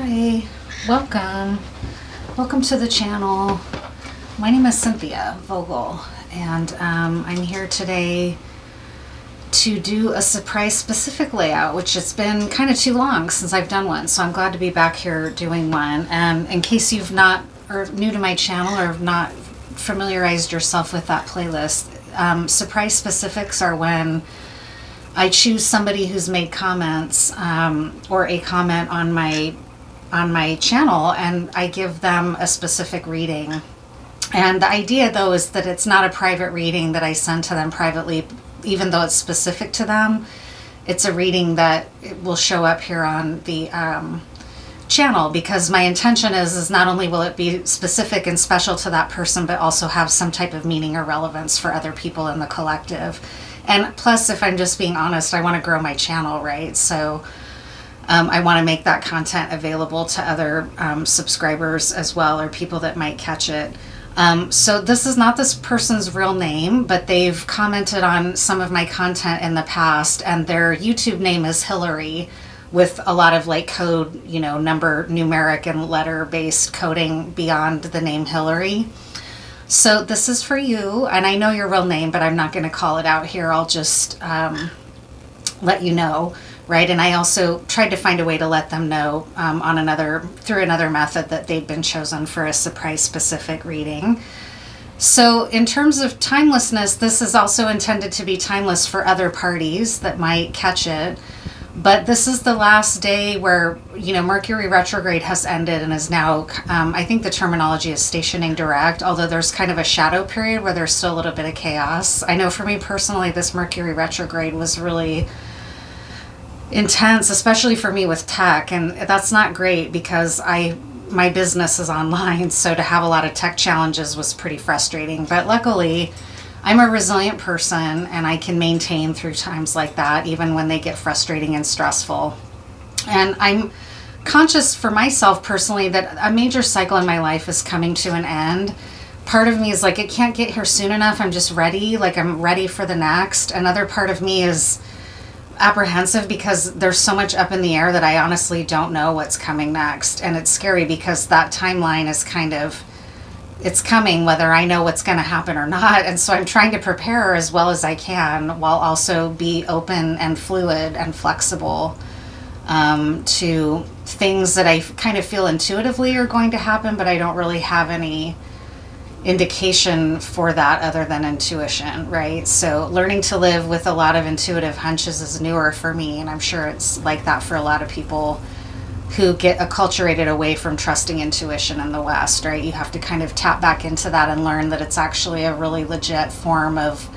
Hi, welcome. Welcome to the channel. My name is Cynthia Vogel, and I'm here today to do a surprise specific layout, which it's been kind of too long since I've done one, so I'm glad to be back here doing one. And in case you've not, or new to my channel, or have not familiarized yourself with that playlist, surprise specifics are when I choose somebody who's made comments or a comment on my channel, and I give them a specific reading. And the idea, though, is that it's not a private reading that I send to them privately, even though it's specific to them. It's a reading that it will show up here on the channel, because my intention is not only will it be specific and special to that person, but also have some type of meaning or relevance for other people in the collective. And plus, if I'm just being honest, I want to grow my channel, right? So I want to make that content available to other subscribers as well, or people that might catch it. So this is not this person's real name, but they've commented on some of my content in the past, and their YouTube name is Hillary, with a lot of like code, number, numeric and letter based coding beyond the name Hillary. So this is for you, and I know your real name, but I'm not going to call it out here. I'll just let you know, right? And I also tried to find a way to let them know through another method that they've been chosen for a surprise specific reading. So in terms of timelessness, this is also intended to be timeless for other parties that might catch it. But this is the last day where, Mercury retrograde has ended and is now, I think the terminology is stationing direct, although there's kind of a shadow period where there's still a little bit of chaos. I know for me personally, this Mercury retrograde was really intense, especially for me with tech. And that's not great because my business is online. So to have a lot of tech challenges was pretty frustrating. But luckily, I'm a resilient person, and I can maintain through times like that, even when they get frustrating and stressful. And I'm conscious for myself personally that a major cycle in my life is coming to an end. Part of me is like, it can't get here soon enough. I'm just ready. Like, I'm ready for the next. Another part of me is apprehensive because there's so much up in the air that I honestly don't know what's coming next. And it's scary because that timeline is it's coming whether I know what's going to happen or not. And so I'm trying to prepare as well as I can, while also be open and fluid and flexible to things that I kind of feel intuitively are going to happen, but I don't really have any indication for that other than intuition, right? So learning to live with a lot of intuitive hunches is newer for me, and I'm sure it's like that for a lot of people who get acculturated away from trusting intuition in the West, right? You have to kind of tap back into that and learn that it's actually a really legit form of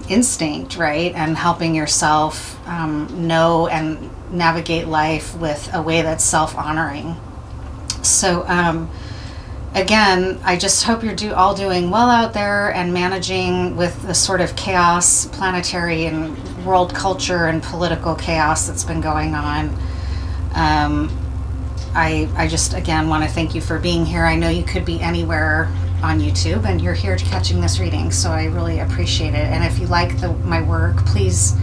instinct, right? And helping yourself know and navigate life with a way that's self-honoring. So again, I just hope you're all doing well out there and managing with the sort of chaos, planetary and world culture and political chaos that's been going on. I just, again, want to thank you for being here. I know you could be anywhere on YouTube, and you're here catching this reading, so I really appreciate it. And if you like my work, please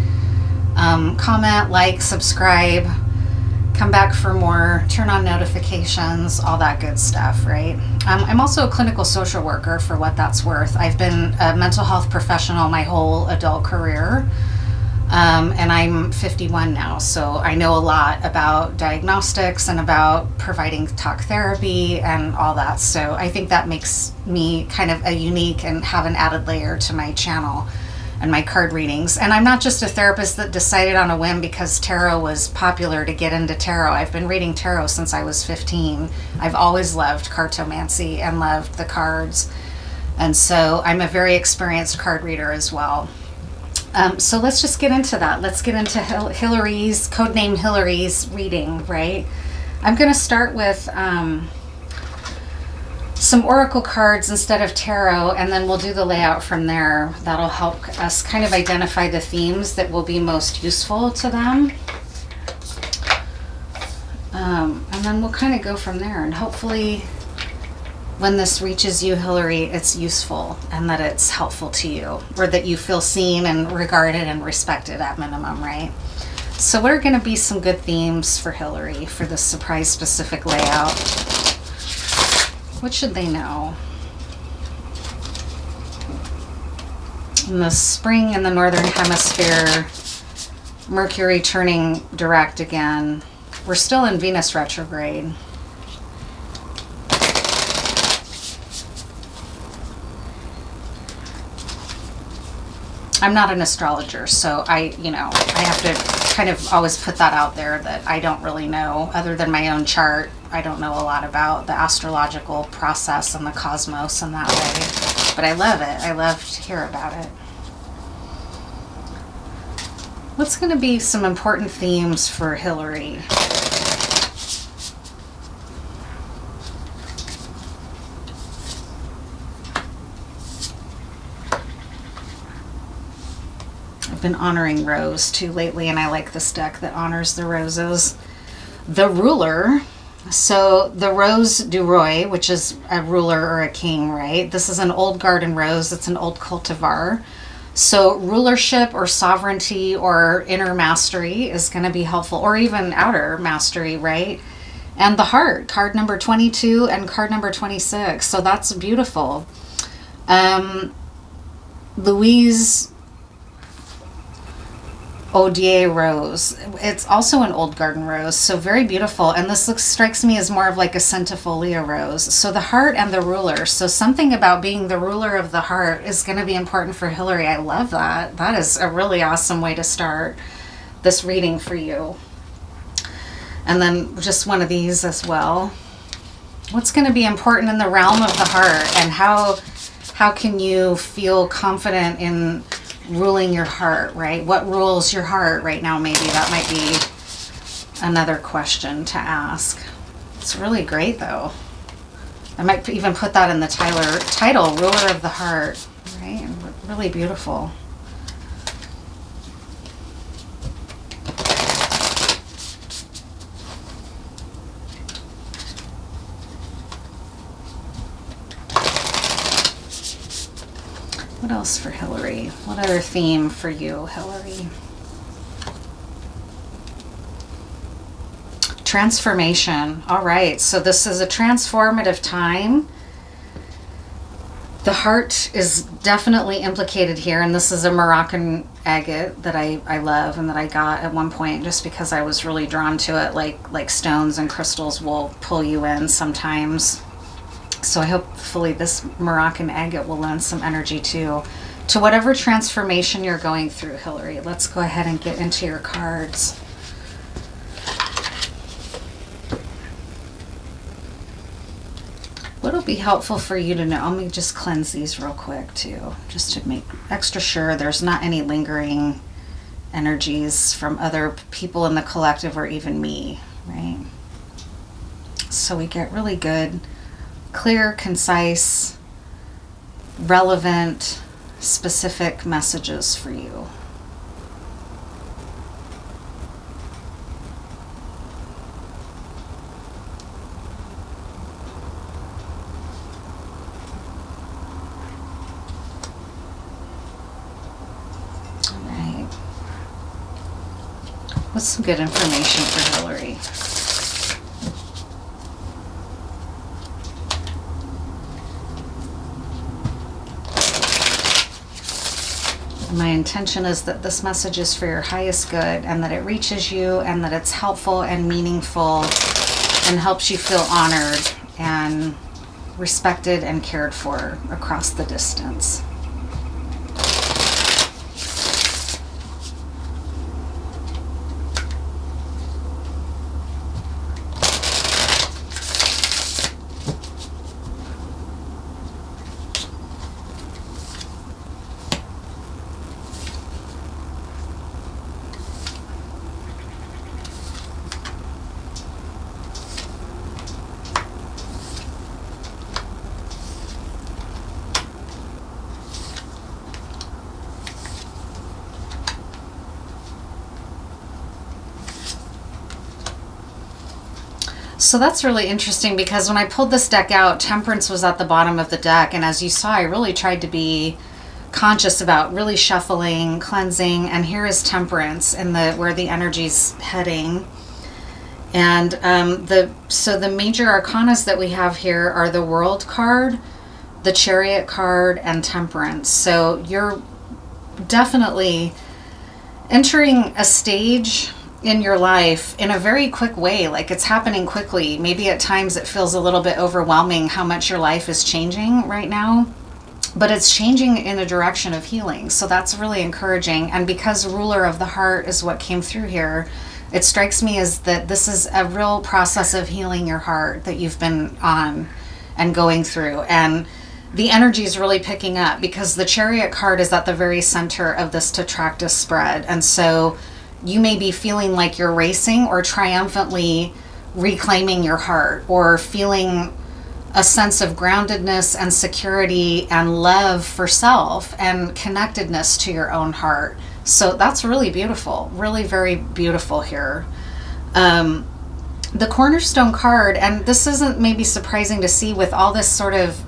comment, like, subscribe, come back for more, turn on notifications, all that good stuff, right? I'm also a clinical social worker, for what that's worth. I've been a mental health professional my whole adult career. And I'm 51 now, so I know a lot about diagnostics and about providing talk therapy and all that. So I think that makes me kind of a unique and have an added layer to my channel and my card readings. And I'm not just a therapist that decided on a whim because tarot was popular to get into tarot. I've been reading tarot since I was 15. I've always loved cartomancy and loved the cards. And so I'm a very experienced card reader as well. So let's just get into that. Let's get into Hillary's, codename Hillary's reading, right? I'm going to start with some oracle cards instead of tarot, and then we'll do the layout from there. That'll help us kind of identify the themes that will be most useful to them. And then we'll kind of go from there, and hopefully when this reaches you, Hillary, it's useful and that it's helpful to you, or that you feel seen and regarded and respected at minimum, right? So what are going to be some good themes for Hillary for this surprise specific layout? What should they know? In the spring in the Northern Hemisphere, Mercury turning direct again. We're still in Venus retrograde. I'm not an astrologer, so I have to kind of always put that out there that I don't really know, other than my own chart. I don't know a lot about the astrological process and the cosmos in that way, but I love it. I love to hear about it. What's going to be some important themes for Hillary? I've been honoring Rose too lately, and I like this deck that honors the roses. The Ruler. So the Rose du Roi, which is a ruler or a king, right? This is an old garden rose. It's an old cultivar. So rulership or sovereignty or inner mastery is going to be helpful, or even outer mastery, right? And the Heart, card number 22 and card number 26. So that's beautiful. Louise Odier rose. It's also an old garden rose, so very beautiful. And this strikes me as more of like a centifolia rose. So the Heart and the Ruler. So something about being the ruler of the heart is going to be important for Hillary. I love that. That is a really awesome way to start this reading for you. And then just one of these as well. What's going to be important in the realm of the heart, and how can you feel confident in ruling your heart, right? What rules your heart right now? Maybe that might be another question to ask. It's really great though. I might even put that in the title, Ruler of the Heart, right? Really beautiful. What else for Hillary? What other theme for you, Hillary? Transformation. All right, so this is a transformative time. The heart is definitely implicated here, and this is a Moroccan agate that I love and that I got at one point just because I was really drawn to it, like stones and crystals will pull you in sometimes. So hopefully this Moroccan agate will lend some energy to whatever transformation you're going through, Hillary. Let's go ahead and get into your cards. What'll be helpful for you to know? Let me just cleanse these real quick too, just to make extra sure there's not any lingering energies from other people in the collective or even me, right? So we get really good, clear, concise, relevant, specific messages for you. All right. What's some good information for Hillary? My intention is that this message is for your highest good, and that it reaches you, and that it's helpful and meaningful and helps you feel honored and respected and cared for across the distance. So that's really interesting, because when I pulled this deck out, Temperance was at the bottom of the deck, and as you saw, I really tried to be conscious about really shuffling, cleansing, and here is Temperance in the where the energy's heading. And the major arcanas that we have here are the World card, the Chariot card, and Temperance. So you're definitely entering a stage in your life in a very quick way, like it's happening quickly. Maybe at times it feels a little bit overwhelming how much your life is changing right now, but it's changing in a direction of healing. So that's really encouraging. And because ruler of the heart is what came through here, it strikes me as that this is a real process of healing your heart that you've been on and going through. And the energy is really picking up because the Chariot card is at the very center of this tetractys spread. And so you may be feeling like you're racing or triumphantly reclaiming your heart, or feeling a sense of groundedness and security and love for self and connectedness to your own heart. So that's really beautiful, really very beautiful here. The Cornerstone card, and this isn't maybe surprising to see with all this sort of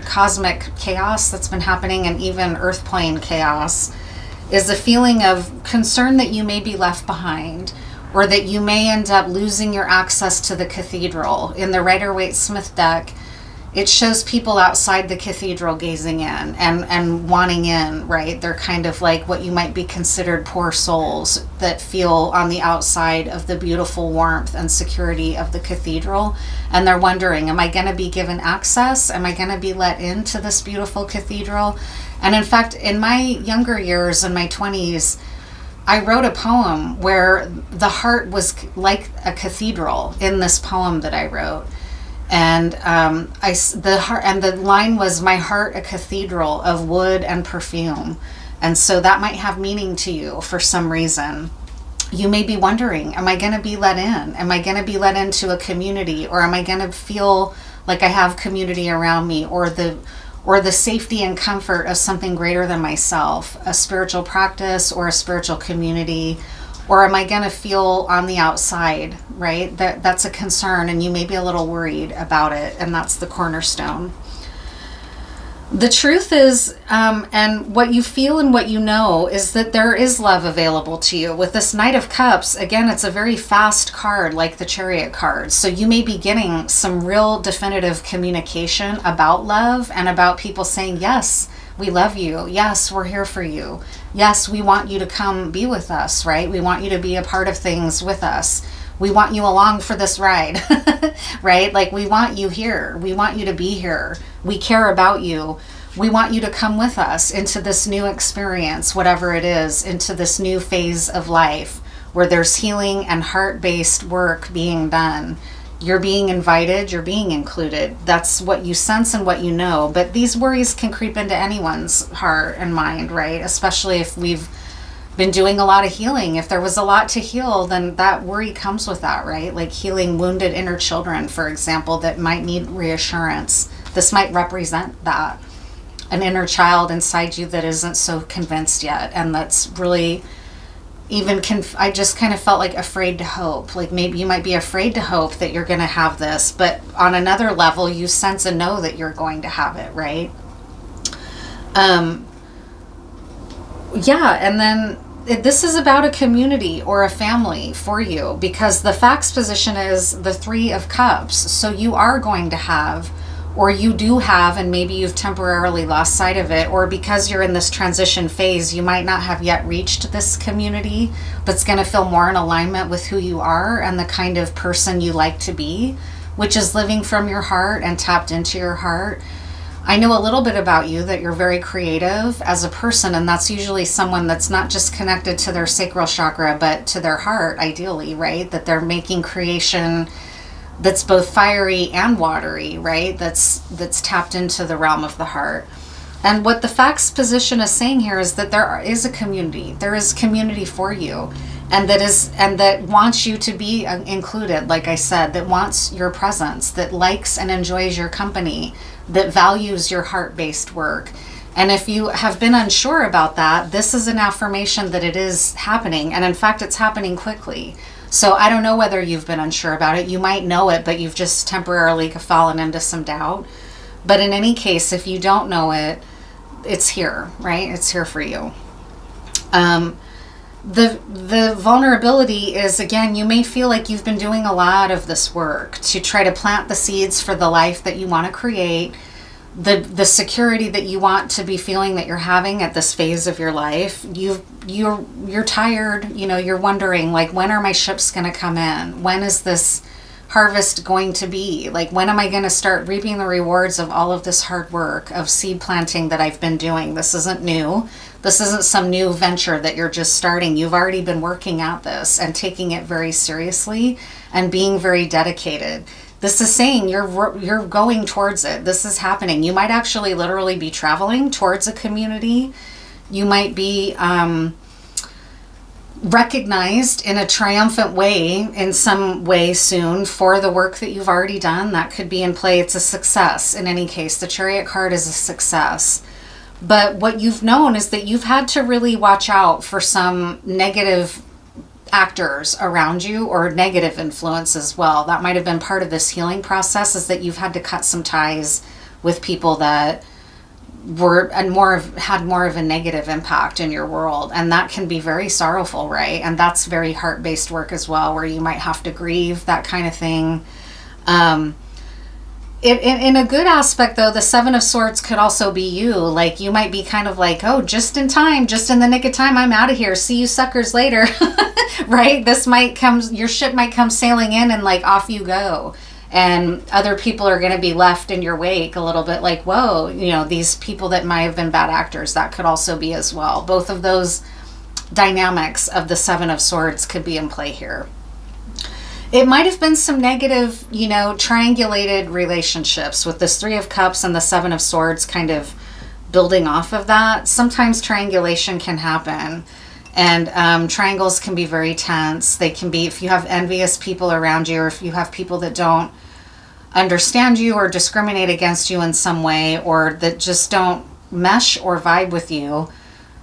cosmic chaos that's been happening, and even earth plane chaos, is a feeling of concern that you may be left behind, or that you may end up losing your access to the cathedral. In the Rider-Waite-Smith deck, it shows people outside the cathedral gazing in and wanting in, right? They're kind of like what you might be considered poor souls that feel on the outside of the beautiful warmth and security of the cathedral. And they're wondering, am I going to be given access? Am I going to be let into this beautiful cathedral? And in fact, in my younger years, in my 20s, I wrote a poem where the heart was like a cathedral in this poem that I wrote. And the line was, my heart a cathedral of wood and perfume. And so that might have meaning to you for some reason. You may be wondering, am I going to be let in? Am I going to be let into a community? Or am I going to feel like I have community around me, or the safety and comfort of something greater than myself, a spiritual practice or a spiritual community? Or am I going to feel on the outside, right? That's a concern, and you may be a little worried about it, and that's the Cornerstone. The truth is, and what you feel and what you know, is that there is love available to you. With this Knight of Cups, again, it's a very fast card like the Chariot card. So you may be getting some real definitive communication about love and about people saying, yes, we love you. Yes, we're here for you. Yes, we want you to come be with us, right? We want you to be a part of things with us. We want you along for this ride, right? Like, we want you here. We want you to be here. We care about you. We want you to come with us into this new experience, whatever it is, into this new phase of life where there's healing and heart-based work being done. You're being invited, you're being included. That's what you sense and what you know. But these worries can creep into anyone's heart and mind, right? Especially if we've been doing a lot of healing. If there was a lot to heal, then that worry comes with that, right? Like healing wounded inner children, for example, that might need reassurance. This might represent that. An inner child inside you that isn't so convinced yet, and that's really even I just kind of felt like afraid to hope. Like maybe you might be afraid to hope that you're going to have this, but on another level, you sense and know that you're going to have it, right? Yeah, and then this is about a community or a family for you, because the facts position is the Three of Cups. So you are going to have, or you do have, and maybe you've temporarily lost sight of it, or because you're in this transition phase, you might not have yet reached this community that's going to feel more in alignment with who you are and the kind of person you like to be, which is living from your heart and tapped into your heart. I know a little bit about you, that you're very creative as a person, and that's usually someone that's not just connected to their sacral chakra, but to their heart, ideally, right? That they're making creation that's both fiery and watery, right? That's tapped into the realm of the heart. And what the facts position is saying here is that there is a community. There is community for you, and that wants you to be included, like I said, that wants your presence, that likes and enjoys your company, that values your heart-based work. And if you have been unsure about that, this is an affirmation that it is happening. And in fact, it's happening quickly. So I don't know whether you've been unsure about it. You might know it, but you've just temporarily fallen into some doubt. But in any case, if you don't know it, it's here, right? It's here for you. The vulnerability is, again, you may feel like you've been doing a lot of this work to try to plant the seeds for the life that you want to create, the security that you want to be feeling that you're having at this phase of your life. You're tired, you're wondering, like, when are my ships going to come in? When is this harvest going to be? Like, when am I going to start reaping the rewards of all of this hard work of seed planting that I've been doing? This isn't new. This isn't some new venture that you're just starting. You've already been working at this and taking it very seriously and being very dedicated. This is saying you're going towards it. This is happening. You might actually literally be traveling towards a community. You might be recognized in a triumphant way in some way soon for the work that you've already done. That could be in play. It's a success in any case. The Chariot card is a success. But what you've known is that you've had to really watch out for some negative actors around you, or negative influence as well. That might have been part of this healing process, is that you've had to cut some ties with people that had more of a negative impact in your world. And that can be very sorrowful, right? And that's very heart-based work as well, where you might have to grieve, that kind of thing. In a good aspect, though, the Seven of Swords could also be you. Like, you might be kind of like, oh, just in time, just in the nick of time, I'm out of here. See you suckers later, right? Your ship might come sailing in, and like, off you go. And other people are going to be left in your wake a little bit like, whoa, these people that might have been bad actors, that could also be as well. Both of those dynamics of the Seven of Swords could be in play here. It might have been some negative, triangulated relationships with this Three of Cups and the Seven of Swords kind of building off of that. Sometimes triangulation can happen, and triangles can be very tense. They can be, if you have envious people around you, or if you have people that don't understand you or discriminate against you in some way, or that just don't mesh or vibe with you.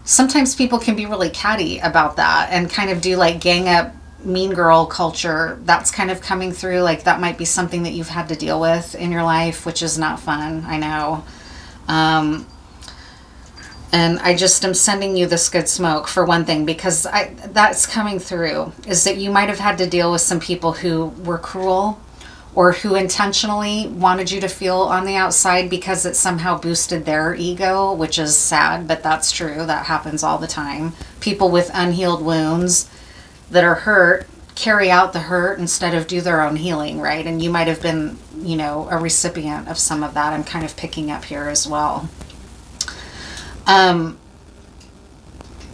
Sometimes people can be really catty about that and kind of do like gang up, mean girl culture. That's kind of coming through. Like, that might be something that you've had to deal with in your life, which is not fun, I know. And I just am sending you this good smoke for one thing, because that's coming through, is that you might have had to deal with some people who were cruel, or who intentionally wanted you to feel on the outside because it somehow boosted their ego, which is sad, but that's true. That happens all the time. People with unhealed wounds that are hurt carry out the hurt instead of do their own healing, right? And you might have been, a recipient of some of that. I'm kind of picking up here as well.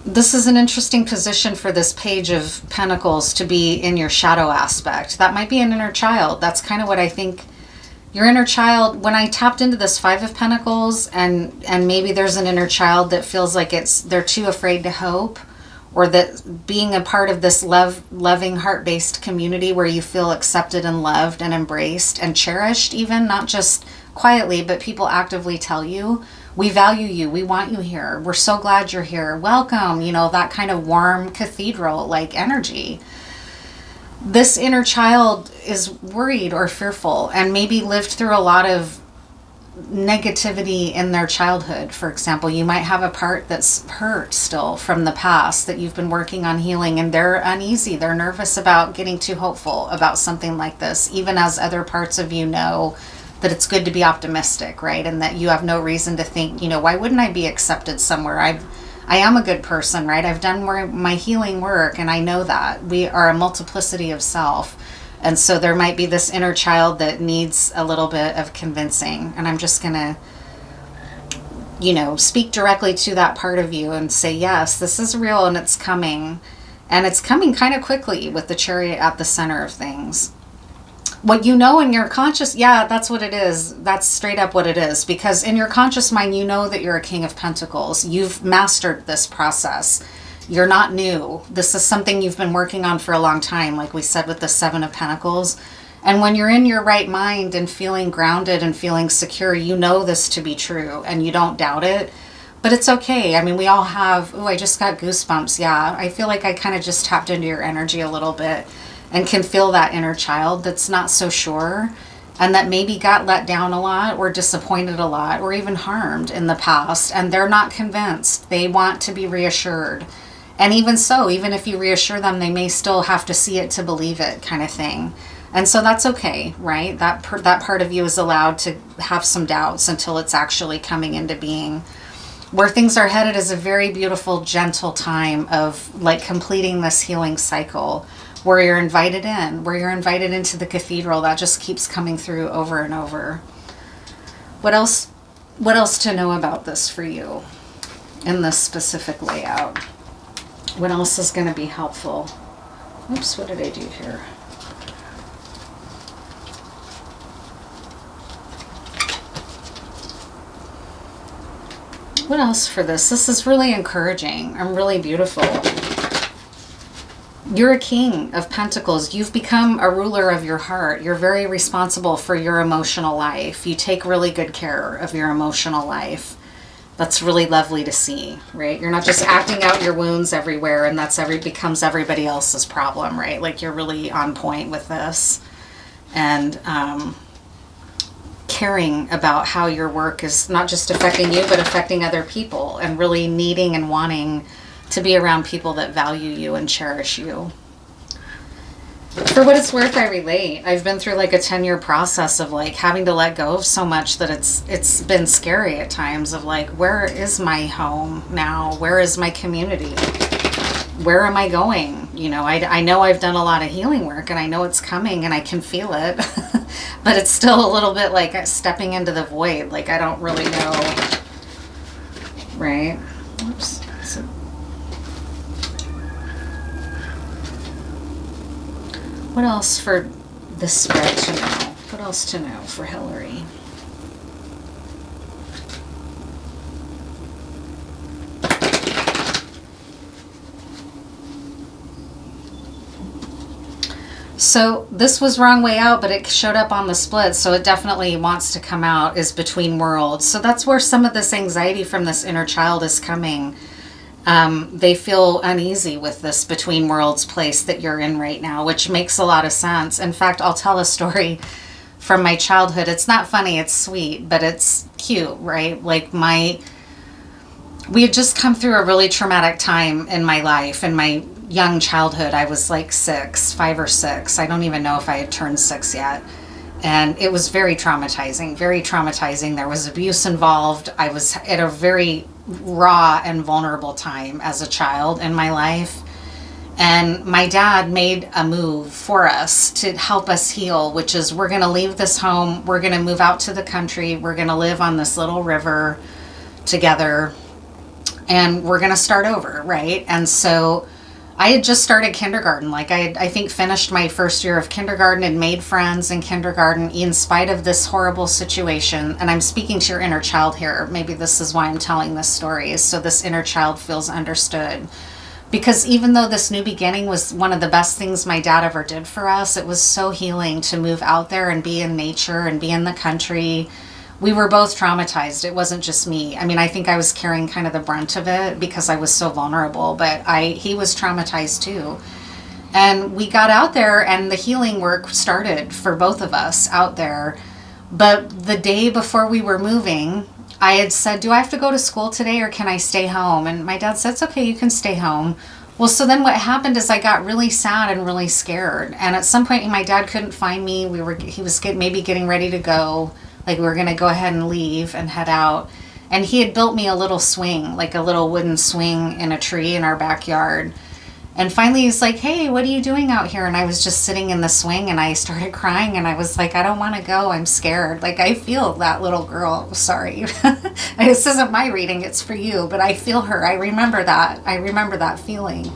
This is an interesting position for this Page of Pentacles to be in your shadow aspect. That might be an inner child. That's kind of what I think. Your inner child, when I tapped into this Five of Pentacles, and maybe there's an inner child that feels like they're too afraid to hope, or that being a part of this loving, heart-based community where you feel accepted and loved and embraced and cherished, even, not just quietly, but people actively tell you, we value you, we want you here, we're so glad you're here, welcome, that kind of warm cathedral-like energy. This inner child is worried or fearful, and maybe lived through a lot of negativity in their childhood. For example, you might have a part that's hurt still from the past that you've been working on healing, and they're uneasy, they're nervous about getting too hopeful about something like this, even as other parts of you know that it's good to be optimistic, right? And that you have no reason to think, why wouldn't I be accepted somewhere? I am a good person, right? I've done my healing work, and I know that. We are a multiplicity of self. And so there might be this inner child that needs a little bit of convincing. And I'm just going to, speak directly to that part of you and say, yes, this is real, and it's coming. And it's coming kind of quickly with the Chariot at the center of things. What you know in your conscious, yeah, that's what it is. That's straight up what it is. Because in your conscious mind, you know that you're a King of Pentacles. You've mastered this process. You're not new. This is something you've been working on for a long time, like we said with the Seven of Pentacles. And when you're in your right mind and feeling grounded and feeling secure, you know this to be true and you don't doubt it. But it's okay. I mean, we all have, I just got goosebumps. Yeah, I feel like I kind of just tapped into your energy a little bit and can feel that inner child that's not so sure. and that maybe got let down a lot or disappointed a lot or even harmed in the past, and they're not convinced. They want to be reassured. And even so, even if you reassure them, they may still have to see it to believe it, kind of thing. And so that's okay, right? That part of you is allowed to have some doubts until it's actually coming into being. Where things are headed is a very beautiful, gentle time of like completing this healing cycle, where you're invited in, where you're invited into the cathedral. That just keeps coming through over and over. What else to know about this for you in this specific layout? What else is going to be helpful? Oops, what did I do here? What else for this? This is really encouraging and really beautiful. You're a king of pentacles. You've become a ruler of your heart. You're very responsible for your emotional life. You take really good care of your emotional life. That's really lovely to see, right? You're not just acting out your wounds everywhere and becomes everybody else's problem, right? Like you're really on point with this. And caring about how your work is not just affecting you, but affecting other people, and really needing and wanting to be around people that value you and cherish you. For what it's worth, I relate. I've been through like a 10-year process of like having to let go of so much that it's been scary at times of like, where is my home now? Where is my community? Where am I going? You know, I know I've done a lot of healing work and I know it's coming and I can feel it, but it's still a little bit like stepping into the void. Like I don't really know, right? Oops. So, what else for this spread to know? What else to know for Hillary? So this was wrong way out, but it showed up on the split, so it definitely wants to come out, is between worlds. So that's where some of this anxiety from this inner child is coming. They feel uneasy with this between worlds place that you're in right now, which makes a lot of sense. In fact, I'll tell a story from my childhood. It's not funny, it's sweet, but it's cute, right? Like we had just come through a really traumatic time in my life. In my young childhood, I was like 5 or 6. I don't even know if I had turned 6 yet. And it was very traumatizing, very traumatizing. There was abuse involved. I was at a very raw and vulnerable time as a child in my life. And my dad made a move for us to help us heal, which is we're going to leave this home. We're going to move out to the country. We're going to live on this little river together. And we're going to start over, right? And so I had just started kindergarten. Like I think finished my first year of kindergarten and made friends in kindergarten in spite of this horrible situation. And I'm speaking to your inner child here. Maybe this is why I'm telling this story, is so this inner child feels understood. Because even though this new beginning was one of the best things my dad ever did for us, it was so healing to move out there and be in nature and be in the country. We were both traumatized. It wasn't just me. I mean, I think I was carrying kind of the brunt of it because I was so vulnerable, but he was traumatized too. And we got out there and the healing work started for both of us out there. But the day before we were moving, I had said, do I have to go to school today or can I stay home? And my dad said, it's okay, you can stay home. Well, so then what happened is I got really sad and really scared. And at some point my dad couldn't find me. He was maybe getting ready to go. Like we were going to go ahead and leave and head out. And he had built me a little swing, like a little wooden swing in a tree in our backyard. And finally he's like, hey, what are you doing out here? And I was just sitting in the swing and I started crying and I was like, I don't want to go. I'm scared. Like I feel that little girl. Sorry. This isn't my reading. It's for you. But I feel her. I remember that. I remember that feeling.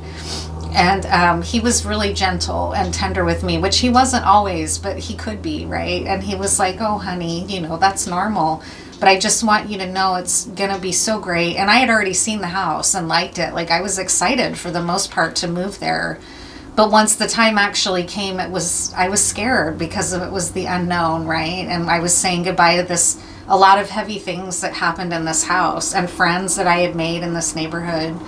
And he was really gentle and tender with me, which he wasn't always, but he could be, right? And he was like, oh, honey, you know, that's normal. But I just want you to know it's going to be so great. And I had already seen the house and liked it. Like I was excited for the most part to move there. But once the time actually came, I was scared because it was the unknown, right? And I was saying goodbye to a lot of heavy things that happened in this house and friends that I had made in this neighborhood.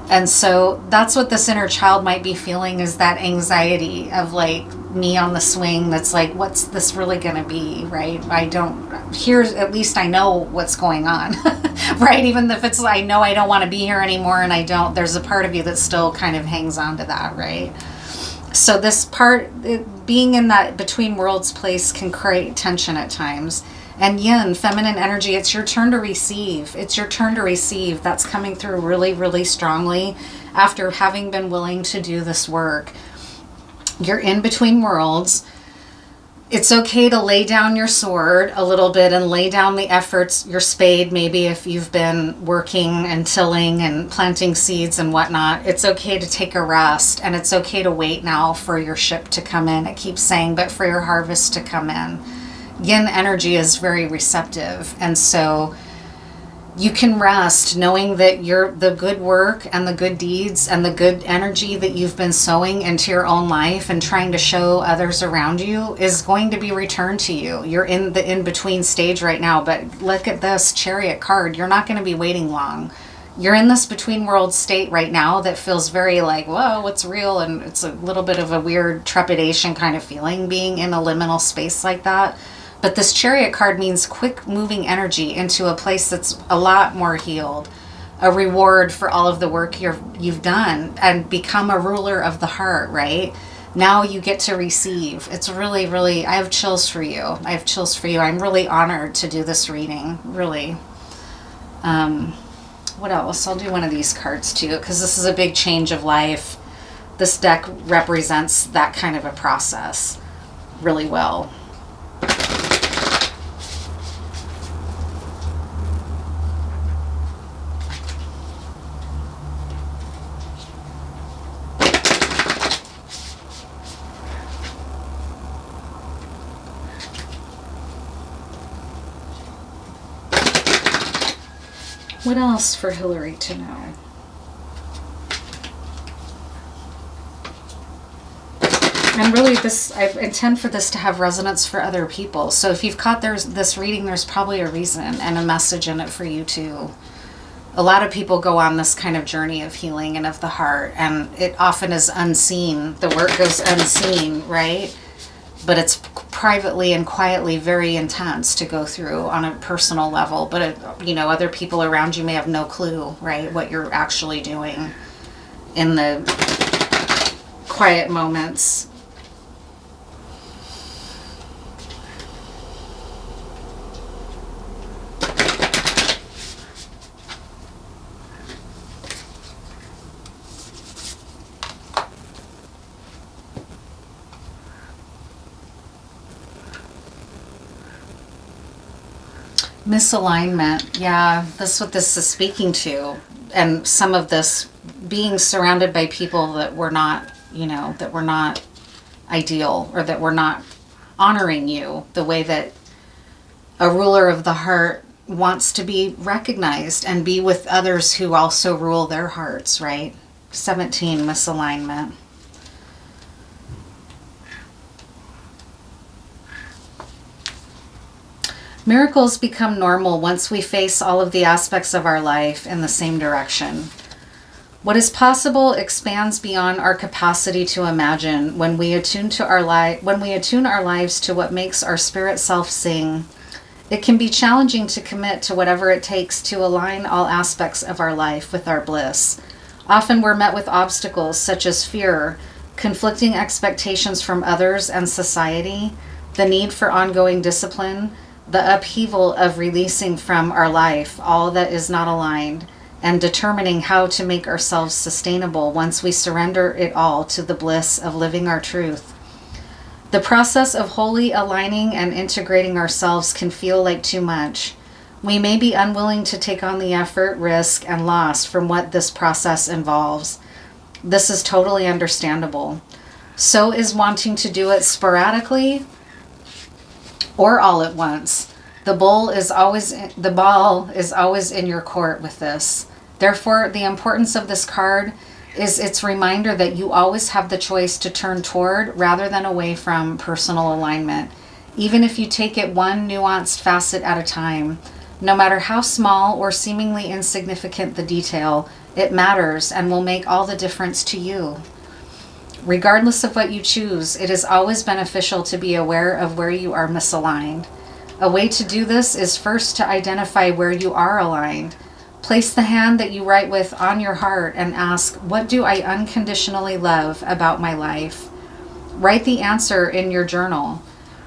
And so that's what this inner child might be feeling, is that anxiety of like me on the swing that's like, what's this really going to be, right? Here's, at least I know what's going on, right? Even if it's, I know I don't want to be here anymore and there's a part of you that still kind of hangs on to that, right? So this part, being in that between worlds place can create tension at times. And yin, feminine energy, it's your turn to receive. It's your turn to receive. That's coming through really, really strongly after having been willing to do this work. You're in between worlds. It's okay to lay down your sword a little bit and lay down the efforts, your spade, maybe if you've been working and tilling and planting seeds and whatnot. It's okay to take a rest, and it's okay to wait now for your ship to come in. It keeps saying, but for your harvest to come in. Yin energy is very receptive, and so you can rest knowing that the good work and the good deeds and the good energy that you've been sowing into your own life and trying to show others around you is going to be returned to you. You're in the in-between stage right now, but look at this chariot card. You're not going to be waiting long. You're in this between world state right now that feels very like, whoa, what's real? And it's a little bit of a weird trepidation kind of feeling being in a liminal space like that. But this chariot card means quick moving energy into a place that's a lot more healed, a reward for all of the work you've done and become a ruler of the heart, right? Now you get to receive. It's really, really, I have chills for you. I'm really honored to do this reading, really. What else? I'll do one of these cards too, because this is a big change of life. This deck represents that kind of a process really well. What else for Hillary to know? And really I intend for this to have resonance for other people. So if you've caught this reading, there's probably a reason and a message in it for you too. A lot of people go on this kind of journey of healing and of the heart, and it often is unseen. The work goes unseen, right? But it's privately and quietly very intense to go through on a personal level. But, other people around you may have no clue, right, what you're actually doing in the quiet moments. Misalignment, yeah, that's what this is speaking to. And some of this being surrounded by people that were not, that were not ideal, or that were not honoring you the way that a ruler of the heart wants to be recognized and be with others who also rule their hearts, right? 17, misalignment. Miracles become normal once we face all of the aspects of our life in the same direction. What is possible expands beyond our capacity to imagine when we attune our lives to what makes our spirit self sing. It can be challenging to commit to whatever it takes to align all aspects of our life with our bliss. Often we're met with obstacles such as fear, conflicting expectations from others and society, the need for ongoing discipline, the upheaval of releasing from our life all that is not aligned, and determining how to make ourselves sustainable once we surrender it all to the bliss of living our truth. The process of wholly aligning and integrating ourselves can feel like too much. We may be unwilling to take on the effort, risk, and loss from what this process involves. This is totally understandable. So is wanting to do it sporadically or all at once. The ball is always in your court with this. Therefore, the importance of this card is its reminder that you always have the choice to turn toward rather than away from personal alignment, even if you take it one nuanced facet at a time. No matter how small or seemingly insignificant the detail, it matters and will make all the difference to you. Regardless of what you choose, it is always beneficial to be aware of where you are misaligned. A way to do this is first to identify where you are aligned. Place the hand that you write with on your heart and ask, what do I unconditionally love about my life? Write the answer in your journal.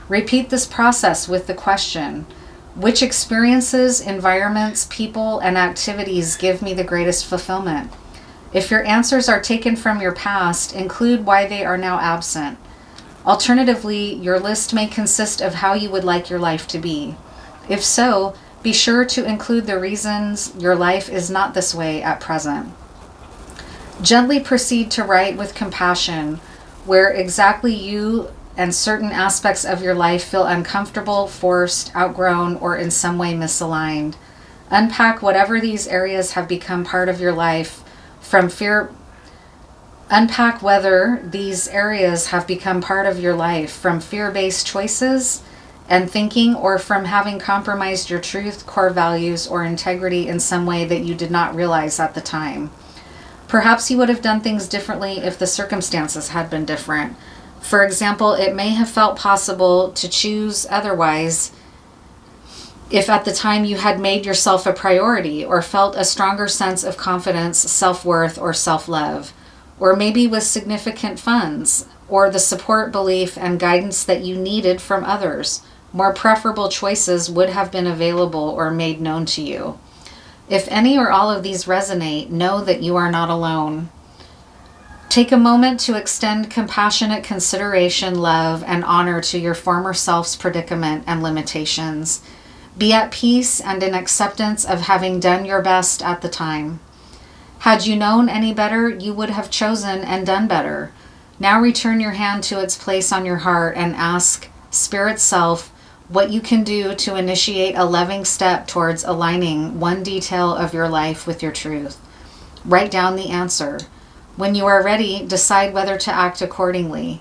Repeat this process with the question, which experiences, environments, people, and activities give me the greatest fulfillment? If your answers are taken from your past, include why they are now absent. Alternatively, your list may consist of how you would like your life to be. If so, be sure to include the reasons your life is not this way at present. Gently proceed to write with compassion where exactly you and certain aspects of your life feel uncomfortable, forced, outgrown, or in some way misaligned. Unpack whatever these areas have become part of your life from fear. Unpack whether these areas have become part of your life from fear-based choices and thinking, or from having compromised your truth, core values, or integrity in some way that you did not realize at the time. Perhaps you would have done things differently if the circumstances had been different. For example, it may have felt possible to choose otherwise if at the time you had made yourself a priority or felt a stronger sense of confidence, self-worth, or self-love, or maybe with significant funds or the support, belief, and guidance that you needed from others. More preferable choices would have been available or made known to you. If any or all of these resonate, know that you are not alone. Take a moment to extend compassionate consideration, love, and honor to your former self's predicament and limitations. Be at peace and in acceptance of having done your best at the time. Had you known any better, you would have chosen and done better. Now return your hand to its place on your heart and ask Spirit Self what you can do to initiate a loving step towards aligning one detail of your life with your truth. Write down the answer. When you are ready, decide whether to act accordingly.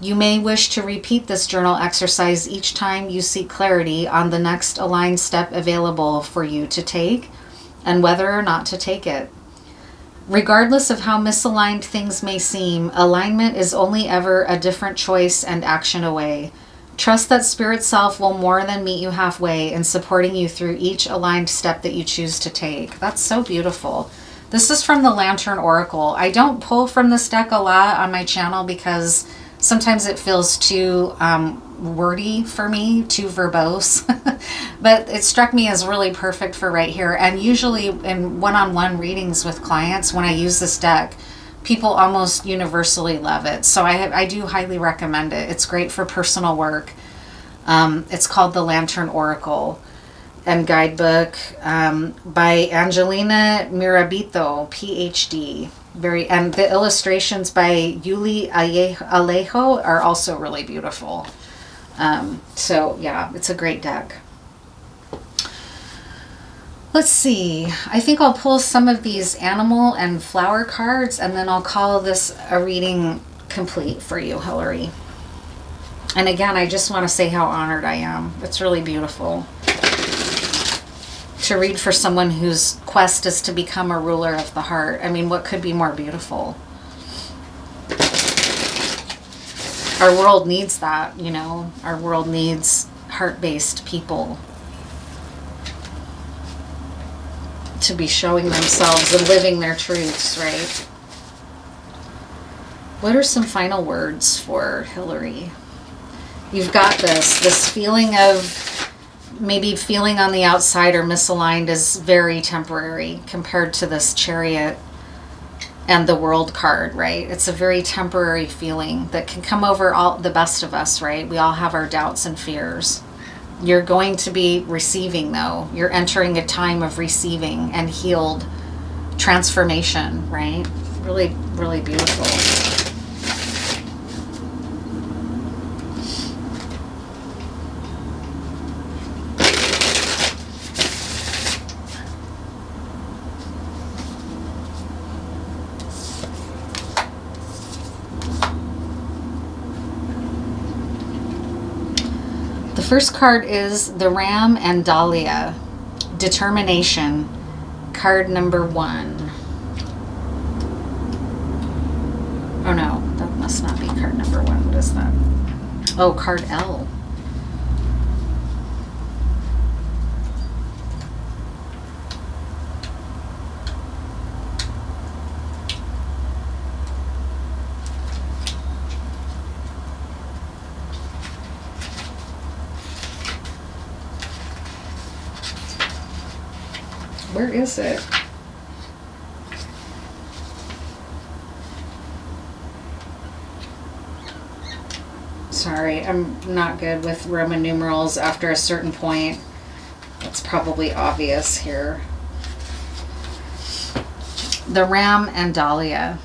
You may wish to repeat this journal exercise each time you seek clarity on the next aligned step available for you to take and whether or not to take it. Regardless of how misaligned things may seem, alignment is only ever a different choice and action away. Trust that Spirit Self will more than meet you halfway in supporting you through each aligned step that you choose to take. That's so beautiful. This is from the Lantern Oracle. I don't pull from this deck a lot on my channel because sometimes it feels too wordy for me, too verbose. But it struck me as really perfect for right here. And usually in one-on-one readings with clients, when I use this deck, people almost universally love it. So I do highly recommend it. It's great for personal work. It's called the Lantern Oracle and Guidebook by Angelina Mirabito, PhD. And the illustrations by Yuli Alejo are also really beautiful. So yeah, it's a great deck. Let's see. I think I'll pull some of these animal and flower cards, and then I'll call this a reading complete for you, Hillary. And again, I just want to say how honored I am. It's really beautiful to read for someone whose quest is to become a ruler of the heart. I mean, what could be more beautiful? Our world needs that, you know. Our world needs heart-based people to be showing themselves and living their truths, right? What are some final words for Hillary? You've got this feeling of maybe feeling on the outside or misaligned is very temporary compared to this Chariot and the World card, right? It's a very temporary feeling that can come over all the best of us, right? We all have our doubts and fears. You're going to be receiving, though. You're entering a time of receiving and healed transformation, right? Really, really beautiful. The first card is the Ram and Dahlia, Determination, card number 1. Oh no, that must must not be card number 1. What is that? Oh, card L. Where is it? Sorry, I'm not good with Roman numerals after a certain point. It's probably obvious here. The Ram and Dahlia.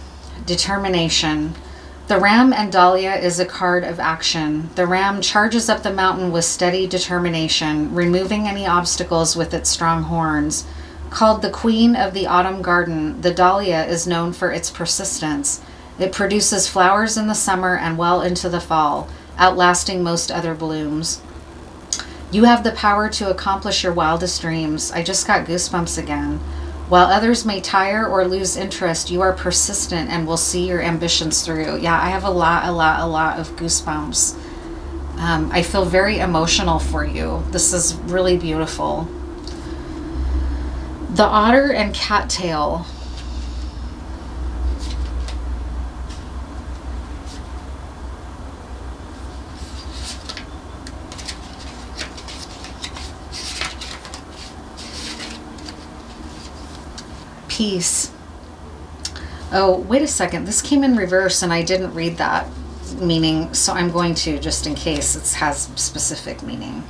Determination. The Ram and Dahlia is a card of action. The Ram charges up the mountain with steady determination, removing any obstacles with its strong horns. Called the Queen of the Autumn Garden, the Dahlia is known for its persistence. It produces flowers in the summer and well into the fall, outlasting most other blooms. You have the power to accomplish your wildest dreams. I just got goosebumps again. While others may tire or lose interest, you are persistent and will see your ambitions through. Yeah, I have a lot of goosebumps. I feel very emotional for you. This is really beautiful. The Otter and Cattail. Peace. Oh, wait a second. This came in reverse and I didn't read that meaning, so I'm going to, just in case it has specific meaning.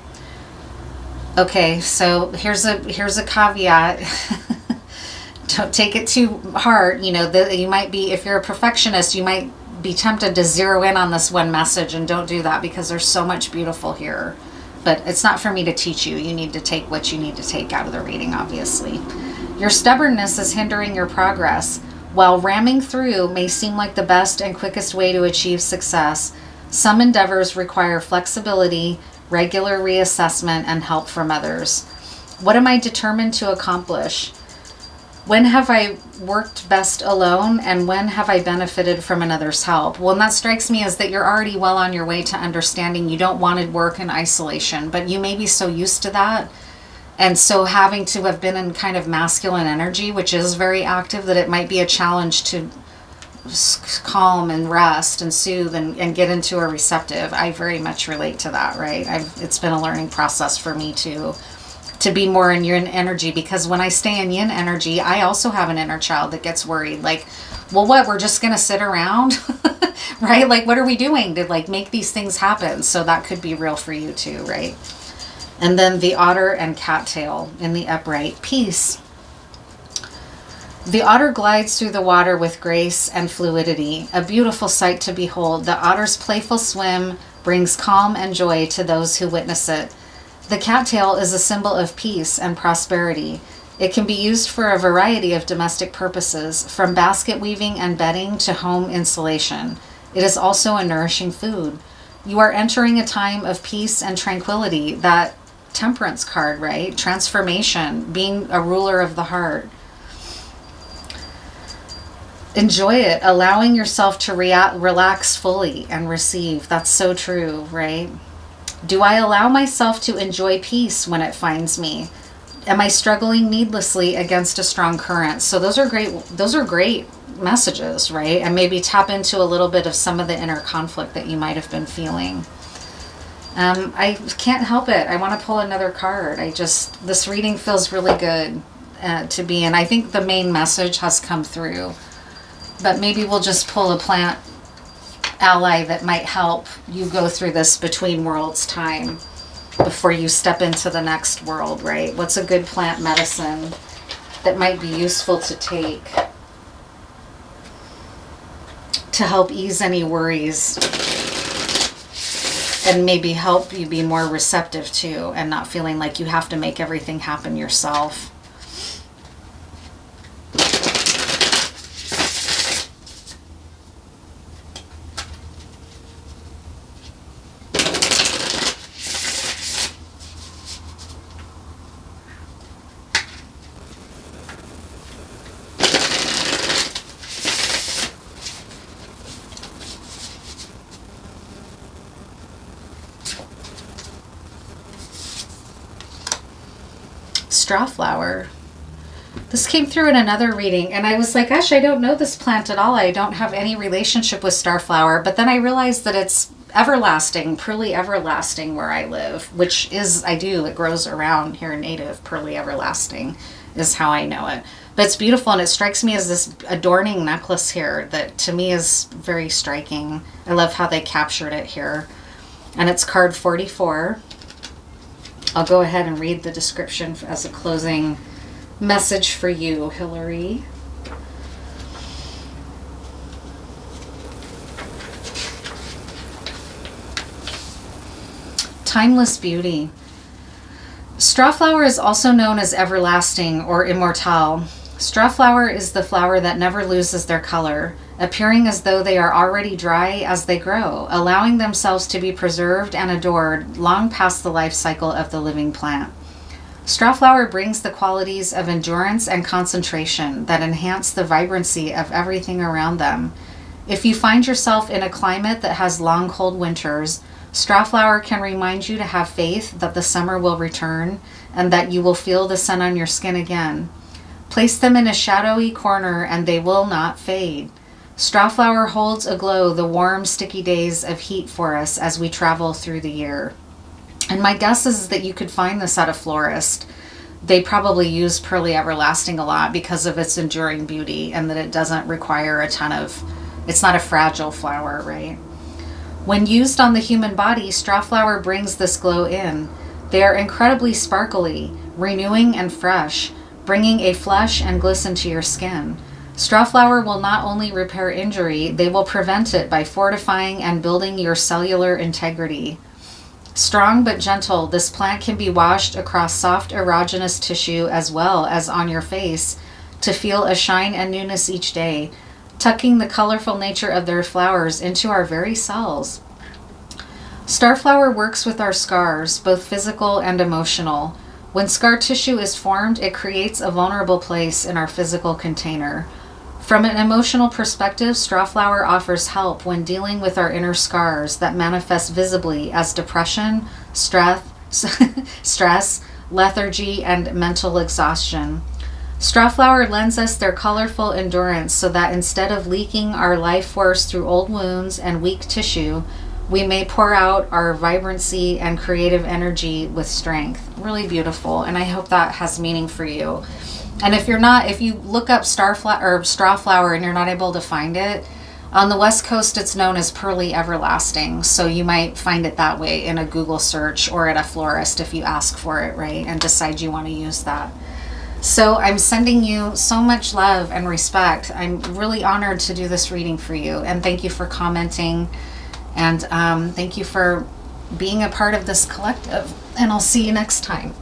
Okay, so here's a caveat. Don't take it too hard. You know, you might be, if you're a perfectionist, you might be tempted to zero in on this one message, and don't do that because there's so much beautiful here. But it's not for me to teach you. You need to take what you need to take out of the reading, obviously. Your stubbornness is hindering your progress. While ramming through may seem like the best and quickest way to achieve success, some endeavors require flexibility, regular reassessment, and help from others. What am I determined to accomplish? When have I worked best alone, and when have I benefited from another's help? Well, and that strikes me as that you're already well on your way to understanding you don't want to work in isolation, but you may be so used to that. And so having to have been in kind of masculine energy, which is very active, that it might be a challenge to calm and rest and soothe and get into a receptive. I very much relate to that, right? It's been a learning process for me to be more in yin energy, because when I stay in yin energy, I also have an inner child that gets worried. Like, well, what, we're just going to sit around, right? Like, what are we doing to like make these things happen? So that could be real for you too, right? And then the Otter and Cattail in the upright. Peace. The otter glides through the water with grace and fluidity, a beautiful sight to behold. The otter's playful swim brings calm and joy to those who witness it. The cattail is a symbol of peace and prosperity. It can be used for a variety of domestic purposes, from basket weaving and bedding to home insulation. It is also a nourishing food. You are entering a time of peace and tranquility. That Temperance card, right? Transformation, being a ruler of the heart. Enjoy it, allowing yourself to relax fully and receive. That's so true, right? Do I allow myself to enjoy peace when it finds me? Am I struggling needlessly against a strong current? So those are great messages, right? And maybe tap into a little bit of some of the inner conflict that you might have been feeling. I can't help it. I want to pull another card. This reading feels really good to be in. I think the main message has come through, but maybe we'll just pull a plant ally that might help you go through this between worlds time before you step into the next world, right? What's a good plant medicine that might be useful to take to help ease any worries and maybe help you be more receptive to and not feeling like you have to make everything happen yourself. straw flower. This came through in another reading, and I was like, gosh, I don't know this plant at all. I don't have any relationship with starflower. But then I realized that it's everlasting, pearly everlasting where I live, which is, I do, it grows around here, native pearly everlasting is how I know it. But it's beautiful, and it strikes me as this adorning necklace here that to me is very striking. I love how they captured it here. And it's card 44. I'll go ahead and read the description as a closing message for you, Hillary. Timeless beauty. Strawflower is also known as everlasting or immortal. Strawflower is the flower that never loses their color, appearing as though they are already dry as they grow, allowing themselves to be preserved and adored long past the life cycle of the living plant. Strawflower brings the qualities of endurance and concentration that enhance the vibrancy of everything around them. If you find yourself in a climate that has long, cold winters, Strawflower can remind you to have faith that the summer will return and that you will feel the sun on your skin again. Place them in a shadowy corner and they will not fade. Strawflower holds aglow the warm, sticky days of heat for us as we travel through the year. And my guess is that you could find this at a florist. They probably use Pearly Everlasting a lot because of its enduring beauty and that it doesn't require a ton of, it's not a fragile flower, right? When used on the human body, Strawflower brings this glow in. They are incredibly sparkly, renewing and fresh, bringing a flush and glisten to your skin. Strawflower will not only repair injury, they will prevent it by fortifying and building your cellular integrity. Strong but gentle, this plant can be washed across soft erogenous tissue as well as on your face to feel a shine and newness each day, tucking the colorful nature of their flowers into our very cells. Starflower works with our scars, both physical and emotional. When scar tissue is formed, it creates a vulnerable place in our physical container. From an emotional perspective, Strawflower offers help when dealing with our inner scars that manifest visibly as depression, stress, lethargy, and mental exhaustion. Strawflower lends us their colorful endurance so that instead of leaking our life force through old wounds and weak tissue, we may pour out our vibrancy and creative energy with strength. Really beautiful, and I hope that has meaning for you. And if you look up Strawflower and you're not able to find it, on the West Coast it's known as Pearly Everlasting, so you might find it that way in a Google search or at a florist if you ask for it, right, and decide you want to use that. So I'm sending you so much love and respect. I'm really honored to do this reading for you, and thank you for commenting. And thank you for being a part of this collective. And I'll see you next time.